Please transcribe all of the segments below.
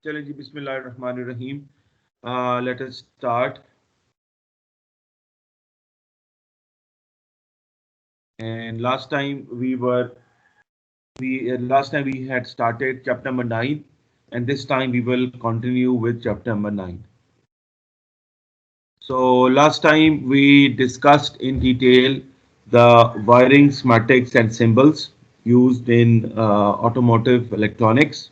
चलें जी बिस्मिल्लाहिर्रहमानिर्रहीम. Let us start. And last time we had started chapter number 9, and this time we will continue with chapter number 9. So last time we discussed in detail the wiring schematics and symbols used in automotive electronics.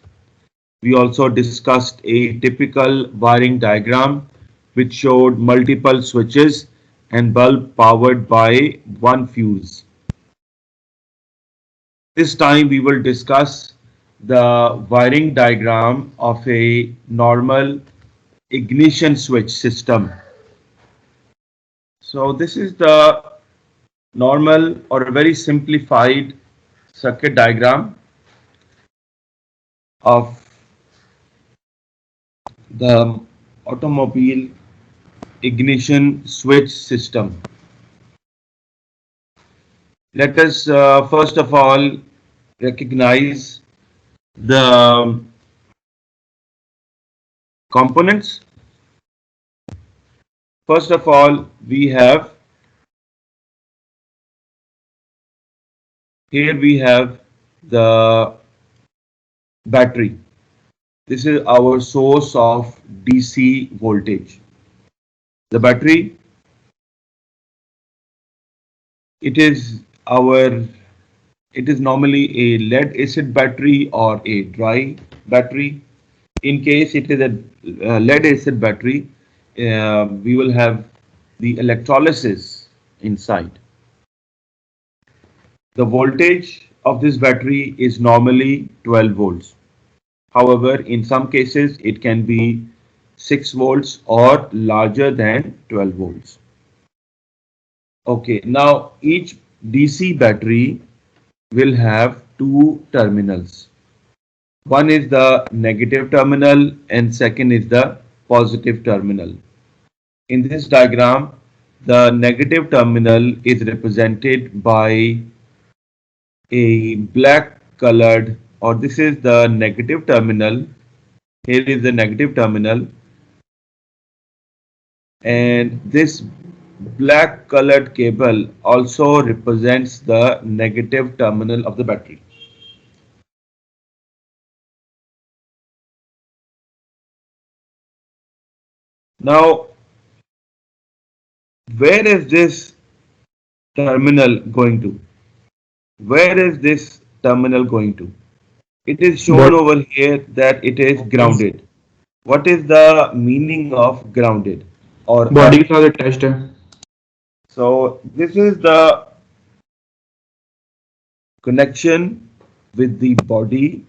We also discussed a typical wiring diagram which showed multiple switches and bulb powered by one fuse. This time we will discuss the wiring diagram of a normal ignition switch system. So this is the normal or a very simplified circuit diagram of the automobile ignition switch system. Let us first of all recognize the components. First of all, we have the battery. This is our source of DC voltage. The battery, it is our it is normally a lead acid battery or a dry battery. In case it is a lead acid battery, we will have the electrolysis inside. The voltage of this battery is normally 12 volts. However, in some cases it can be 6 volts or larger than 12 volts. Okay, now each DC battery will have two terminals. One is the negative terminal and second is the positive terminal. In this diagram, the negative terminal is represented by a black colored, or this is the negative terminal. Here is the negative terminal, and this black colored cable also represents the negative terminal of the battery. Now, where is this terminal going to? Where is this terminal going to? It is shown But over here that it is grounded. What is the meaning of grounded or body F? के साथ attached है. So this is the connection with the body,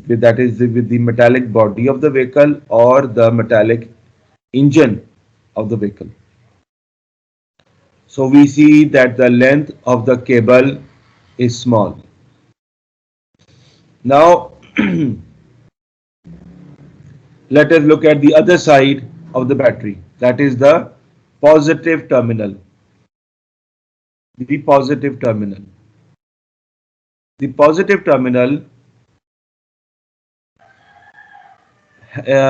that is with the metallic body of the vehicle or the metallic engine of the vehicle. So we see that the length of the cable is small. Now let us look at the other side of the battery, that is the positive terminal. The positive terminal. The positive terminal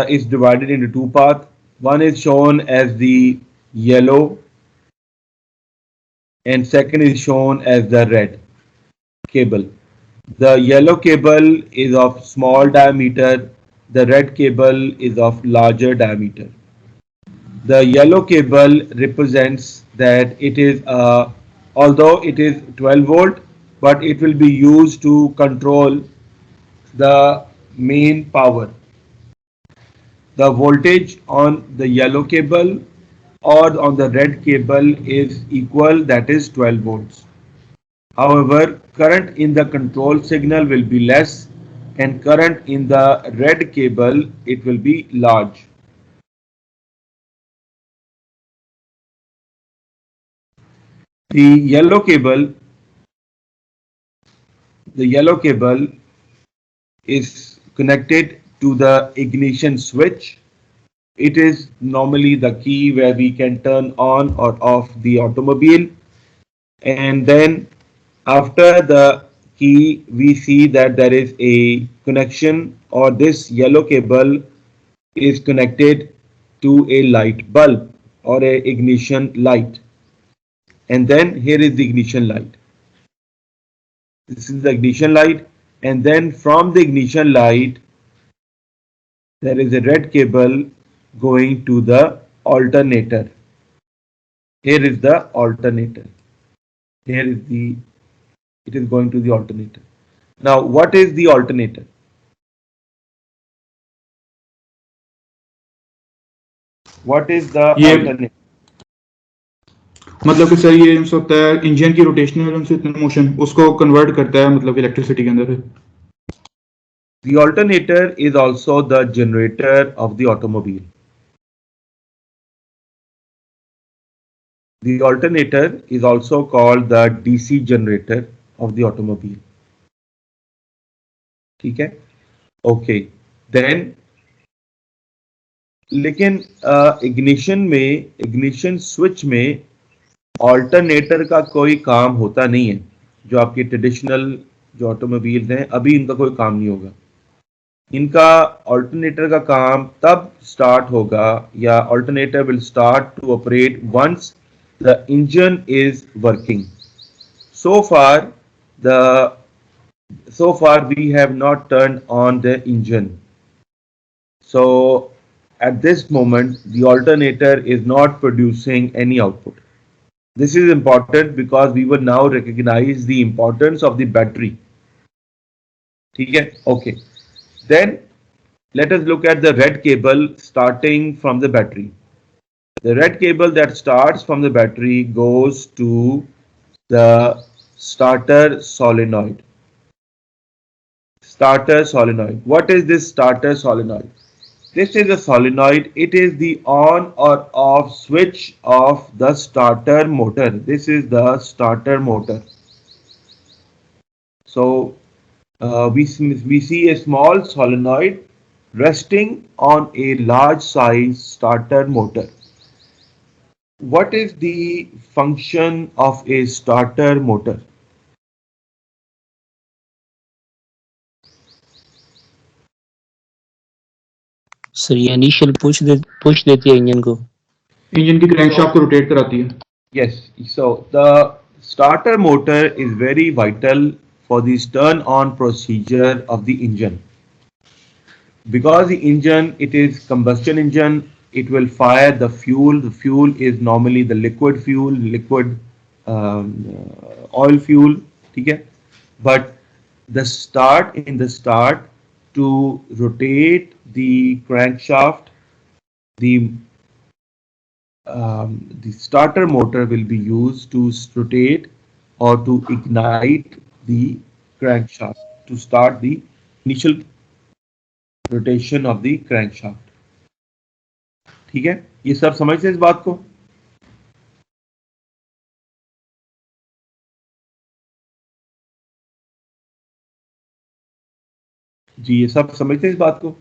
is divided into two parts. One is shown as the yellow and second is shown as the red cable. The yellow cable is of small diameter, the red cable is of larger diameter. The yellow cable represents that it is although it is 12 volt, but it will be used to control the main power. The voltage on the yellow cable or on the red cable is equal, that is 12 volts. However, current in the control signal will be less and current in the red cable it will be large. The yellow cable the yellow cable is connected to the ignition switch. It is normally the key where we can turn on or off the automobile, and then after the we see that there is a connection, or this yellow cable is connected to a light bulb or a ignition light. And then here is the ignition light. This is the ignition light, and then from the ignition light there is a red cable going to the alternator. Here is the alternator. Here is the, it is going to the alternator. Now what is the alternator? What is the ये alternator? मतलब कि sir ये हो सकता है engine की rotational motion उसको convert करता है मतलब इलेक्ट्रिसिटी के अंदर। The alternator is also the generator of the automobile. The alternator is also called the DC generator of the automobile. ठीक है? Okay. Then लेकिन इग्निशन स्विच में ऑल्टरनेटर का कोई काम होता नहीं है। जो आपके ट्रेडिशनल जो ऑटोमोबाइल्स हैं अभी इनका कोई काम नहीं होगा। इनका ऑल्टरनेटर का काम तब स्टार्ट होगा, या alternator will start to operate once the engine is working. So far we have not turned on the engine. So at this moment the alternator is not producing any output. This is important because we will now recognize the importance of the battery. ठीक है? Okay. Then let us look at the red cable starting from the battery. The red cable that starts from the battery goes to the starter solenoid. Starter solenoid. What is this starter solenoid? This is a solenoid. It is the on or off switch of the starter motor. This is the starter motor. So we see a small solenoid resting on a large size starter motor. What is the function of a starter motor? Sir ये initial push देती है engine को, engine की crankshaft को rotate कराती है। Yes, so the starter motor is very vital for the turn on procedure of the engine. Because the engine, it is combustion engine, it will fire the fuel. The fuel is normally the liquid fuel, liquid oil fuel. Okay? But the start to rotate the crankshaft, the starter motor will be used to rotate or to ignite the crankshaft, to start the initial rotation of the crankshaft. ठीक है? ये सब समझते हैं इस बात को? जी, ये सब समझते हैं इस बात को?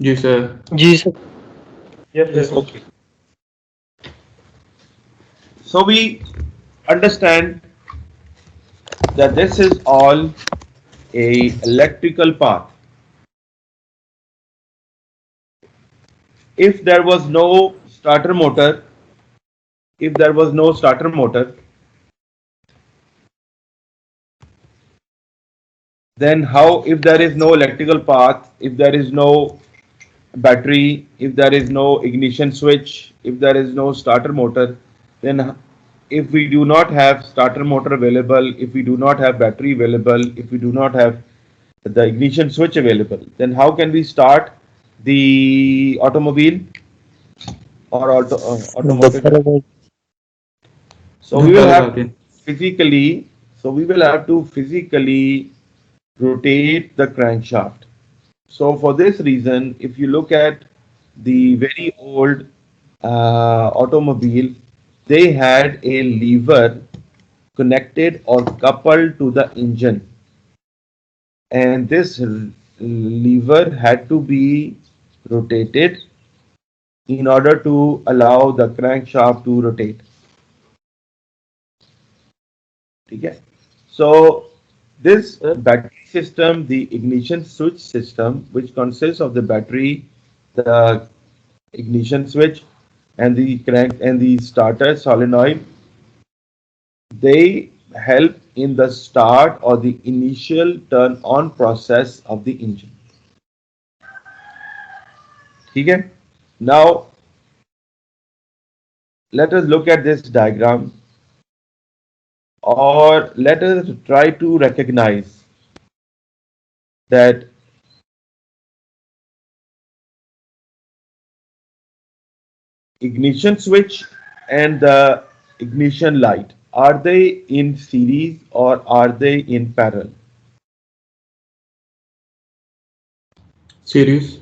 जी sir. Ji sir. Yes, okay. So we understand that this is all a electrical path. If there was no starter motor, then how, if there is no electrical path, if there is no battery, if there is no ignition switch, if there is no starter motor, then if we do not have starter motor available, if we do not have battery available, if we do not have the ignition switch available, then how can we start the automobile or automotive? So we will have to physically rotate the crankshaft. So for this reason, if you look at the very old automobile, they had a lever connected or coupled to the engine, and this lever had to be rotated in order to allow the crankshaft to rotate. Okay? So This battery system, the ignition switch system, which consists of the battery, the ignition switch, and the crank and the starter solenoid, they help in the start or the initial turn on process of the engine. Okay? Now let us look at this diagram, or let us try to recognize that ignition switch and the ignition light, are they in series or are they in parallel? Series.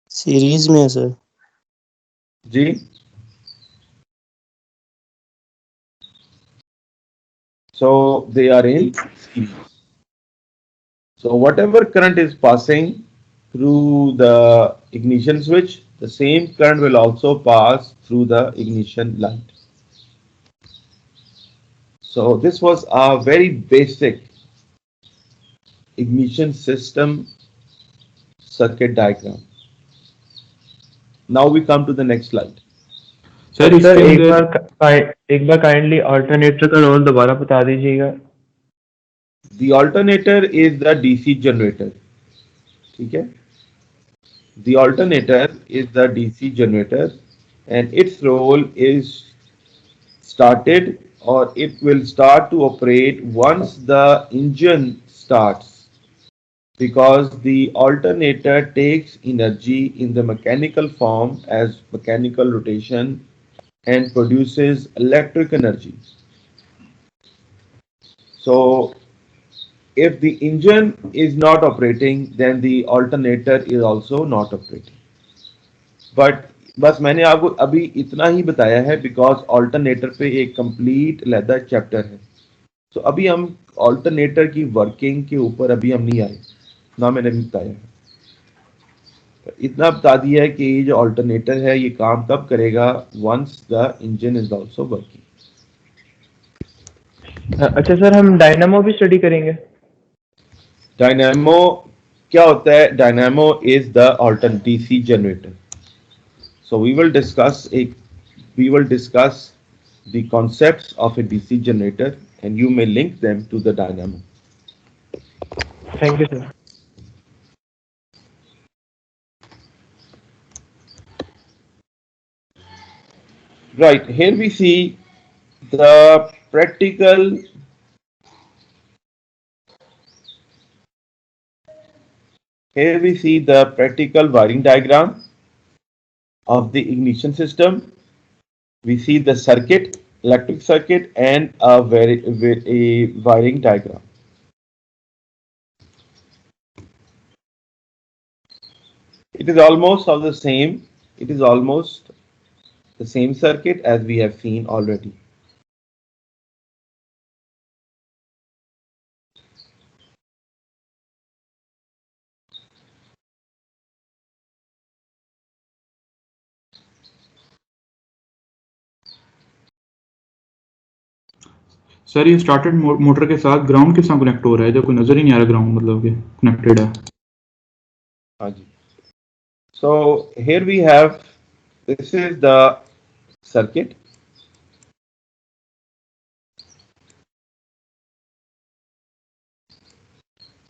Series में है sir. G? So they are in series. So whatever current is passing through the ignition switch, the same current will also pass through the ignition light. So this was a very basic ignition system circuit diagram. Now we come to the next slide. Sir sir इसके एक अंदर बार kindly alternator का role दोबारा बता दीजिएगा. The alternator is the DC generator. ठीक है? The alternator is the DC generator, and its role is started, or it will start to operate once the engine starts, because the alternator takes energy in the mechanical form as mechanical rotation and produces electric energy. So if the engine is not operating, then the alternator is also not operating. But बस मैंने आपको अभी इतना ही बताया है, because alternator पे एक complete अलहदा चैप्टर है. तो अभी हम ऑल्टरनेटर की वर्किंग के ऊपर अभी हम नहीं आए, ना मैंने भी बताया है. इतना बता दिया है कि ये जो ऑल्टरनेटर है ये काम कब करेगा, once the engine is also working. अच्छा सर, हम डायनामो भी स्टडी करेंगे. डायनामो क्या होता है? Dynamo is the alternate DC generator. So we will discuss the concepts of a DC generator, and you may link them to the dynamo. Thank you sir. Right, here we see the practical wiring diagram of the ignition system. We see the circuit, electric circuit, and a wiring diagram. It is almost of the same. It is almost the same circuit as we have seen already. Sir ये started motor के साथ ground के साथ connect हो रहा है, जो कोई नजर ही नहीं आ रहा ग्राउंड मतलब कि कनेक्टेड है. हाँ जी. So here we have, this is the circuit.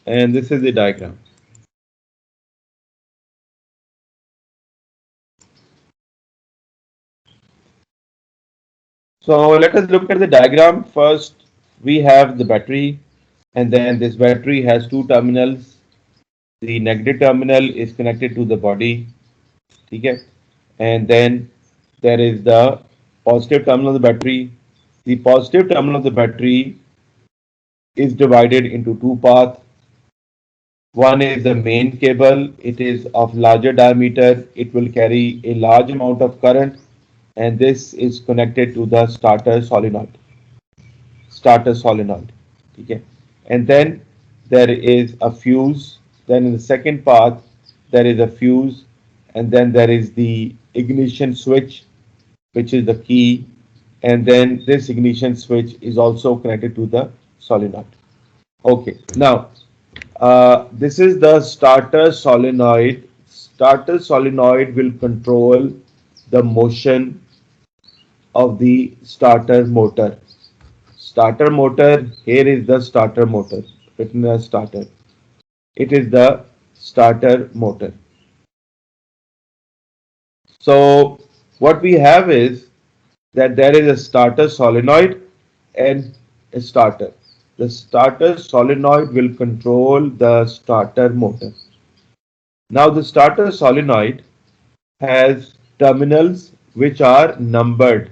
And this is the diagram. So let us look at the diagram. First, we have the battery, and then this battery has two terminals. The negative terminal is connected to the body. Okay? And then there is the positive terminal of the battery. The positive terminal of the battery is divided into two paths. One is the main cable. It is of larger diameter. It will carry a large amount of current, and this is connected to the starter solenoid. Okay? And then there is a fuse. Then in the second path there is a fuse, and then there is the ignition switch, which is the key, and then this ignition switch is also connected to the solenoid. Okay, now this is the starter solenoid. Starter solenoid will control the motion of the starter motor. Starter motor, here is the starter motor, written as starter. It is the starter motor. So what we have is that there is a starter solenoid and a starter. The starter solenoid will control the starter motor. Now the starter solenoid has terminals which are numbered.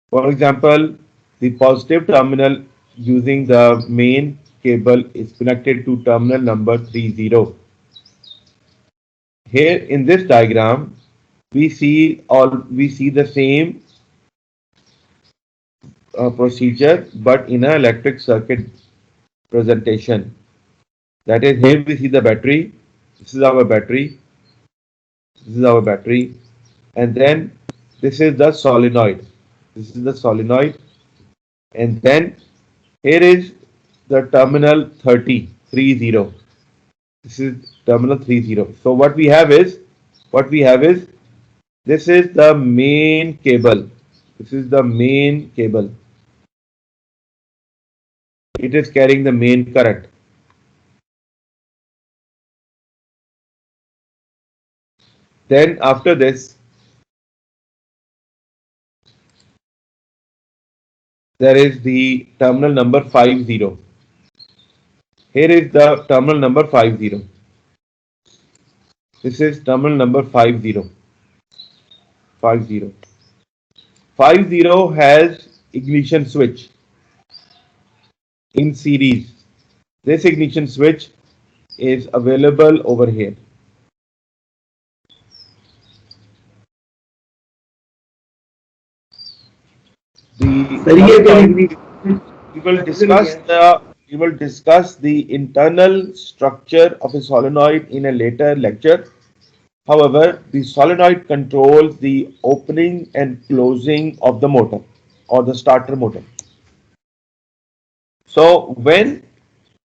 For example, the positive terminal using the main cable is connected to terminal number 30. Here in this diagram, we see the same procedure but in an electric circuit presentation. That is, here we see the battery. This is our battery. This is our battery, and then this is the solenoid. This is the solenoid, and then here is the terminal 30. This is terminal 30. So what we have is this is the main cable. This is the main cable. It is carrying the main current. Then after this, there is the terminal number 50. Here is the terminal number 50. This is terminal number 50. 50. 50 has ignition switch in series. This ignition switch is available over here. We will discuss the internal structure of a solenoid in a later lecture. However, the solenoid controls the opening and closing of the motor or the starter motor. So when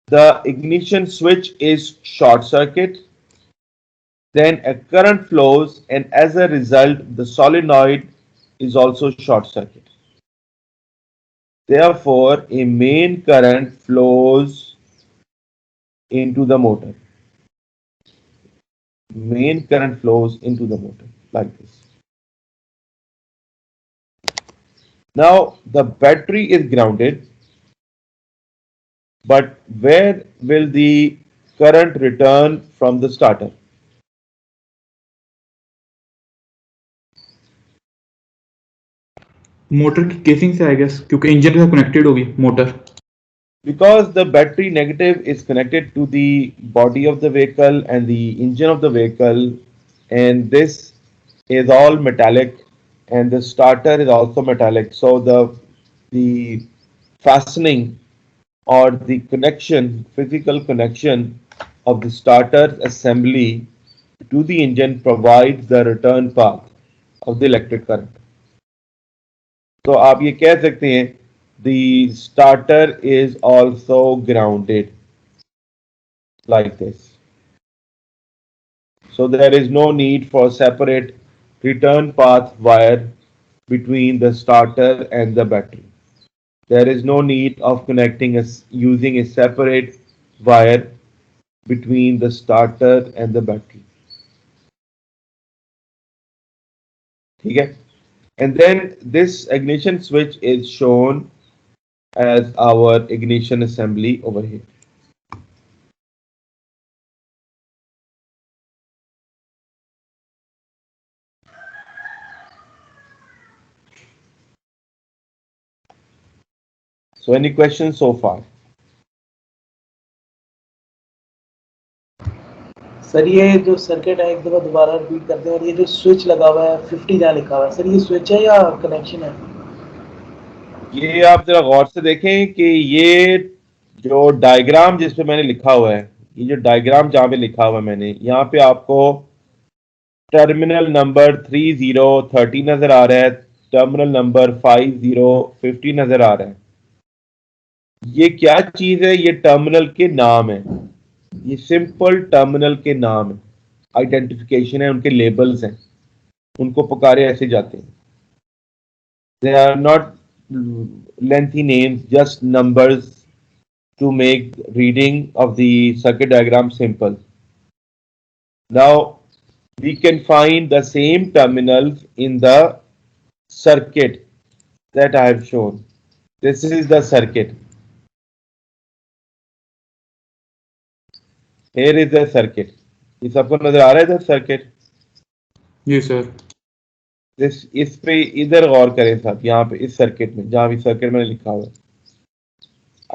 the ignition switch is short circuit, then a current flows, and as a result the solenoid is also short circuit. Therefore, a main current flows into the motor. Main current flows into the motor like this. Now the battery is grounded, but where will the current return from the starter? Motor की casing से I guess, क्योंकि engine के साथ connected होगी motor. Because the battery negative is connected to the body of the vehicle and the engine of the vehicle, and this is all metallic, and the starter is also metallic. So the fastening or the connection, physical connection of the starter assembly to the engine provides the return path of the electric current. तो आप ये कह सकते हैं the starter is also grounded like this. So there is no need for separate return path wire between the starter and the battery. There is no need of connecting using a separate wire between the starter and the battery. Okay? And then this ignition switch is shown as our ignition assembly over here. So any questions so far? Sir ये जो circuit है एक दफा दोबारा repeat करते हैं, और ये जो स्विच लगा हुआ है 50 जहाँ लिखा हुआ है, सर ये स्विच है या कनेक्शन है? ये आप जरा गौर से देखें कि ये जो डायग्राम जिस पे मैंने लिखा हुआ है, ये जो डायग्राम जहाँ पे लिखा हुआ है मैंने, यहाँ पे आपको टर्मिनल नंबर 3030 नजर आ रहा है, टर्मिनल नंबर 5050 नजर आ रहा है। ये क्या चीज है? ये टर्मिनल के नाम है, ये सिंपल टर्मिनल के नाम है, आइडेंटिफिकेशन है, उनके लेबल्स हैं, उनको पुकारे ऐसे जाते हैं। They are not lengthy names, just numbers to make reading of the circuit diagram simple. Now we can find the same terminals in the circuit that I have shown. This is the circuit. Here is the circuit. ये सबको नजर आ रहा है इधर circuit? जी sir. इस पे इधर गौर करें साहब, यहाँ पे इस सर्किट में, जहाँ भी सर्किट मैंने लिखा हुआ है।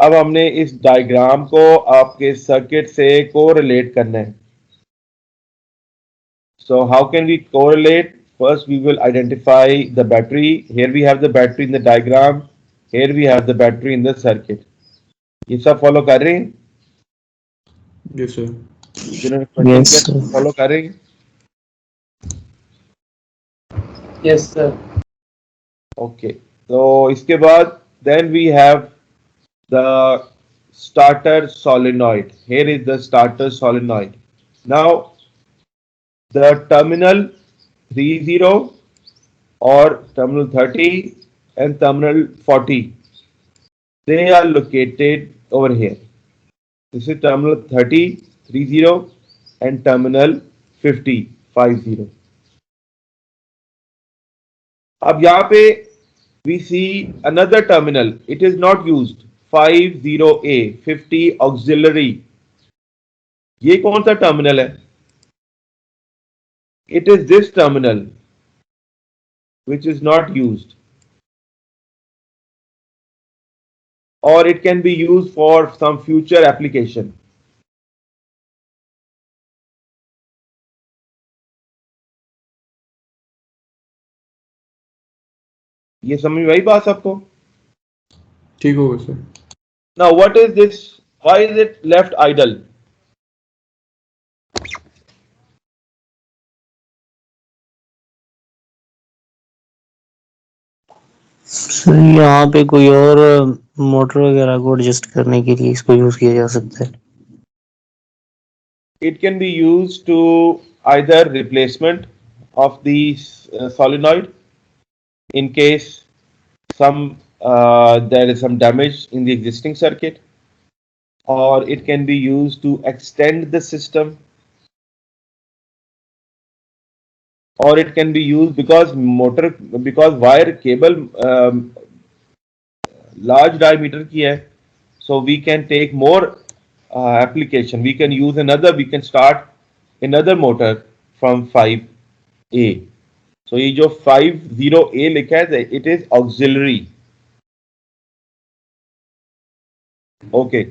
अब हमने इस डायग्राम को आपके सर्किट से कोरिलेट करना है। So how can we correlate? First we will identify the battery. Here we have the battery in the diagram. Here we have the battery in the circuit. ये सब फॉलो कर रहे हैं? जी सर। जिन्होंने question Yes, किया sir. Follow कर रहे हैं? Yes, sir. Okay. So इसके बाद then we have the starter solenoid. Here is the starter solenoid. Now the terminal 30 or terminal 30 and terminal 40, they are located over here. This is terminal 30 and terminal 50 50. अब यहाँ पे we see another terminal, it is not used, 50A 50 auxiliary. ये कौन सा terminal है? It is this terminal which is not used, or it can be used for some future application. ये समझ में आई बात सबको? ठीक होगा sir. Now what is this? Why is it left idle? Sir यहाँ पे कोई और मोटर वगैरह को एडजस्ट करने के लिए इसको यूज किया जा सकता है। It can be used to either replacement of the solenoid in case there is some damage in the existing circuit, or it can be used to extend the system, or it can be used because wire cable large diameter की है, so we can take more application. We can start another motor from 5A. So ये जो 50A लिखा है, it is auxiliary. Okay.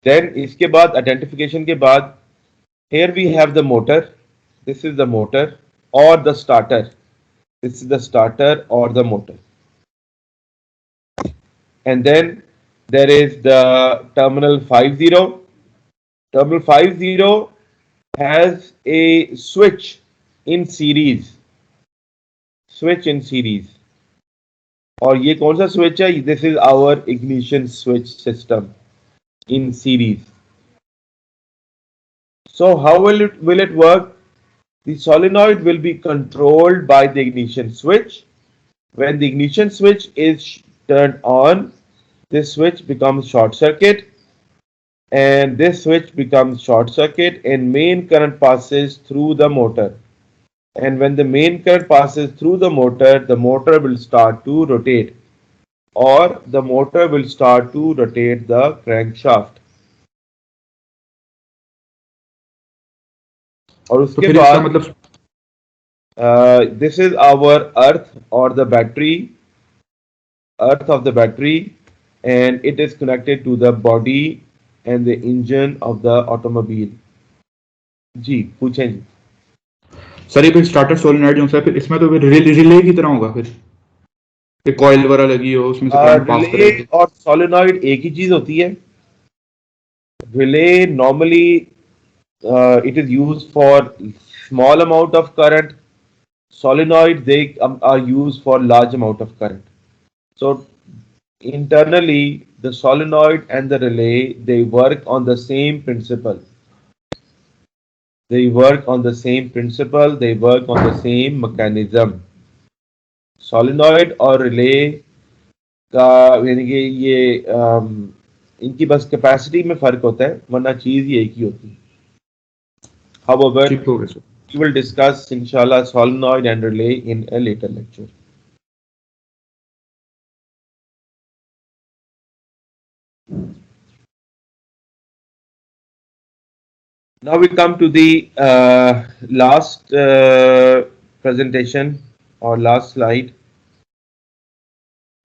Then इसके बाद identification के बाद, here we have the motor. This is the motor or the starter. This is the starter or the motor. And then there is the terminal 50. Terminal 50 has a switch in series. Switch in series. और ये कौन सा switch है? This is our ignition switch system in series. So how will it work? The solenoid will be controlled by the ignition switch. When the ignition switch is turned on, this switch becomes short circuit, and this switch becomes short circuit, and main current passes through the motor. And when the main current passes through the motor will start to rotate, or the motor will start to rotate the crankshaft. और उसके बाद मतलब this is our earth or the battery, earth of the battery, and it is connected to the body and the engine of the automobile. जी पूछें जी। Sir ये फिर starter solenoid जो है, फिर इसमें तो फिर रिले की तरह होगा, फिर कॉइल वगैरह लगी हो उसमें से करंट पास रिले करे। और सोलेनॉइड एक ही चीज होती है। Relay normally it is used for small amount of current. Solenoid, they are used for large amount of current. So internally, the solenoid and the relay, they work on the same principle. They work on the same principle. They work on the same mechanism. Solenoid और relay का यानी कि ये इनकी बस capacity में फर्क होता है, वरना चीज ही एक ही होती है. However, ठीक हो गया sir. we will discuss inshallah solenoid and relay in a later lecture. Now we come to the last presentation or last slide.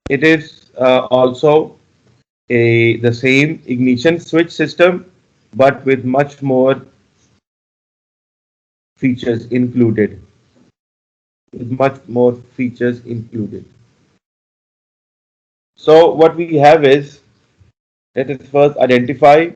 It is also the same ignition switch system, but with much more features included. So what we have is, let us first identify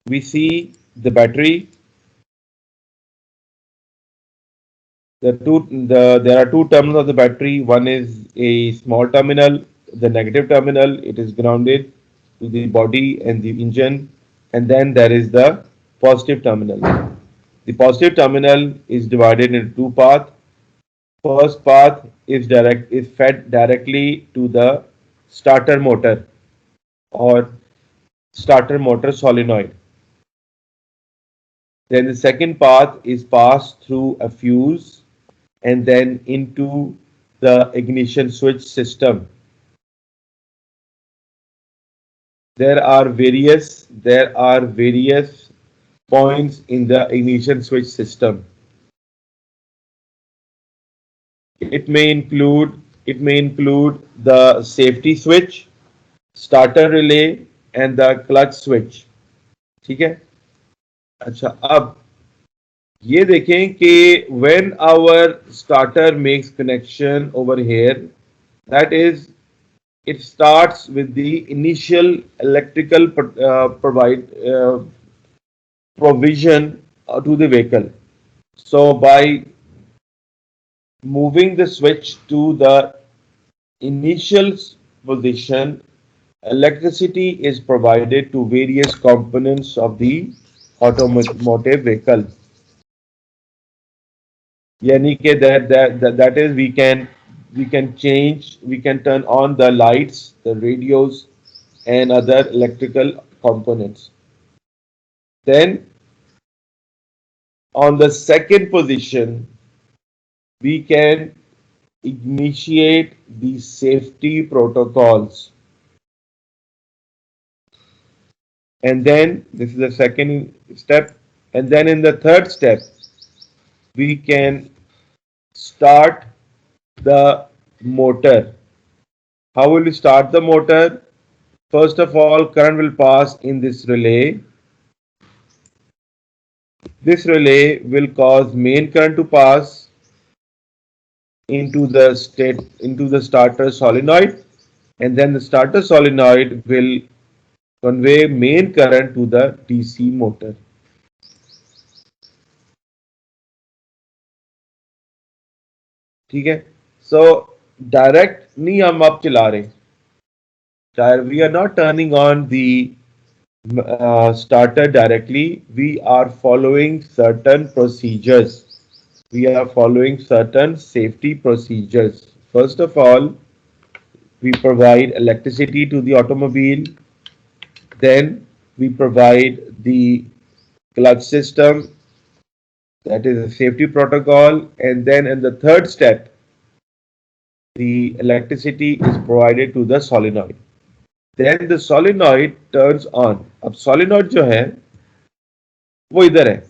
we see the battery. There are two terminals of the battery. One is a small terminal, the negative terminal. It is grounded to the body and the engine, and then there is the positive terminal. The positive terminal is divided into two paths. First path is fed directly to the starter motor or starter motor solenoid. Then the second path is passed through a fuse and then into the ignition switch system. There are various points in the ignition switch system. It may include the safety switch, starter relay and the clutch switch. ठीक है. अच्छा, अब ये देखें कि when our starter makes connection over here, that is, it starts with the initial electrical provision to the vehicle. So by moving the switch to the initial position, electricity is provided to various components of the automotive vehicle. Yani ke that is, we can turn on the lights, the radios and other electrical components. Then on the second position, we can initiate the safety protocols. And then this is the second step. And then in the third step, we can start the motor. How will we start the motor? First of all, current will pass in this relay. This relay will cause main current to pass into the starter solenoid, and then the starter solenoid will convey main current to the DC motor. ठीक है. So direct नहीं हम अब चला रहे. We are not turning on the starter directly. We are following certain procedures. We are following certain safety procedures. First of all, we provide electricity to the automobile. Then we provide the clutch system, that is a safety protocol, and then in the third step, the electricity is provided to the solenoid. Then the solenoid turns on. अब solenoid जो है वो इधर है,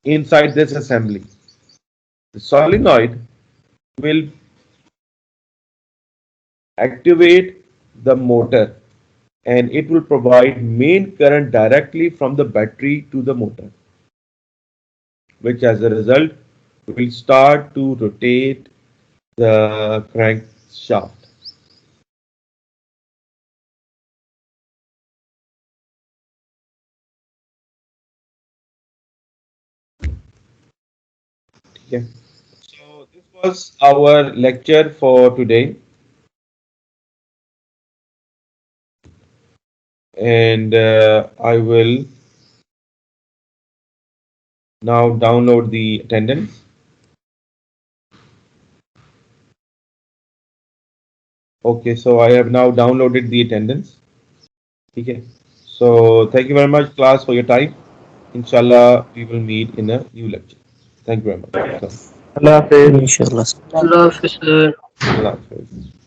inside this assembly. The solenoid will activate the motor. and it will provide main current directly from the battery to the motor, which as a result will start to rotate the crankshaft. Okay. So this was our lecture for today, and I will now download the attendance. Okay, so I have now downloaded the attendance. Okay. So thank you very much, class, for your time. Inshallah, we will meet in a new lecture. Thank you very much. अल्लाह हाफिज इंशाल्लाह। Allah Hafiz. Allah Hafiz.